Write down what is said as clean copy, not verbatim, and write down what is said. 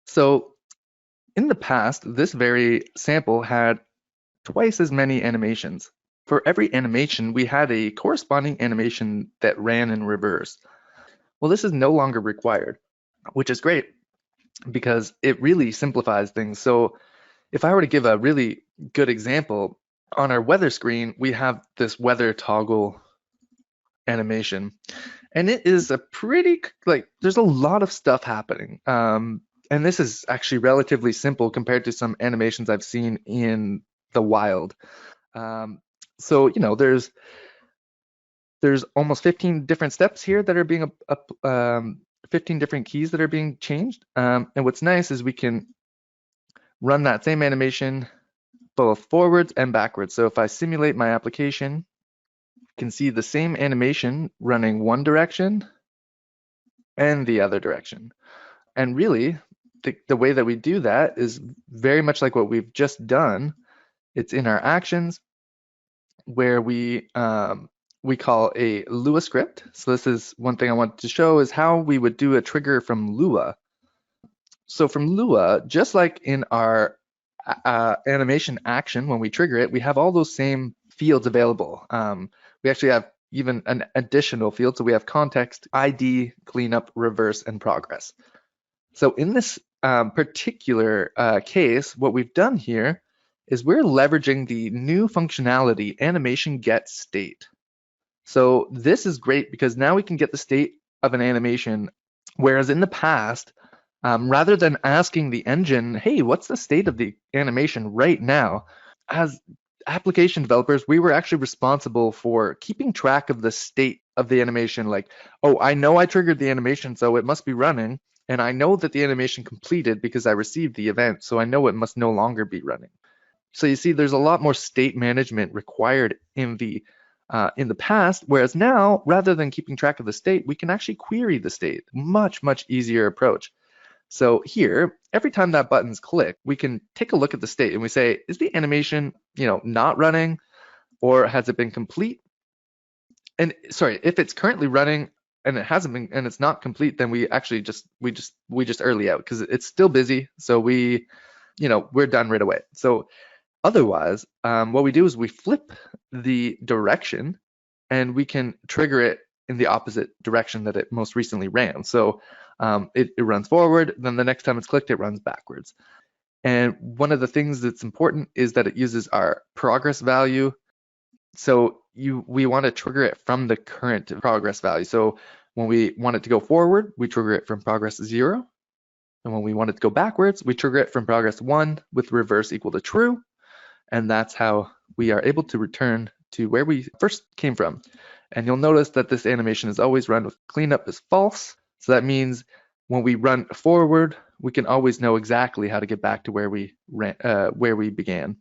So in the past, this very sample had twice as many animations. For every animation, we had a corresponding animation that ran in reverse. Well, this is no longer required, which is great because it really simplifies things. So if I were to give a really good example, on our weather screen, we have this weather toggle animation. And it is a pretty, like, there's a lot of stuff happening. And this is actually relatively simple compared to some animations I've seen in the wild. Um, so, there's almost 15 different steps here that are being 15 different keys that are being changed. And what's nice is we can run that same animation both forwards and backwards. So if I simulate my application, you can see the same animation running one direction and the other direction. And really, the way that we do that is very much like what we've just done. It's in our actions where we call a Lua script. So this is one thing I wanted to show is how we would do a trigger from Lua. So from Lua, just like in our animation action, when we trigger it, we have all those same fields available. We actually have even an additional field. So we have context, ID, cleanup, reverse, and progress. So in this particular case, what we've done here is we're leveraging the new functionality, animation get state. So this is great because now we can get the state of an animation, whereas in the past, rather than asking the engine, hey, what's the state of the animation right now? As application developers, we were actually responsible for keeping track of the state of the animation. Like, oh, I know I triggered the animation, so it must be running. And I know that the animation completed because I received the event, so I know it must no longer be running. So you see, there's a lot more state management required in the past, whereas now, rather than keeping track of the state, we can actually query the state. Much, much easier approach. So here, every time that button's clicked, we can take a look at the state and we say, is the animation, not running, or has it been complete? And sorry, if it's currently running and it hasn't been and it's not complete, then we actually just early out because it's still busy. So we're done right away. So otherwise, what we do is we flip the direction and we can trigger it in the opposite direction that it most recently ran. So it runs forward, then the next time it's clicked, it runs backwards. And one of the things that's important is that it uses our progress value. So we want to trigger it from the current progress value. So when we want it to go forward, we trigger it from progress 0. And when we want it to go backwards, we trigger it from progress 1 with reverse equal to true. And that's how we are able to return to where we first came from. And you'll notice that this animation is always run with cleanup is false. So that means when we run forward, we can always know exactly how to get back to where we began.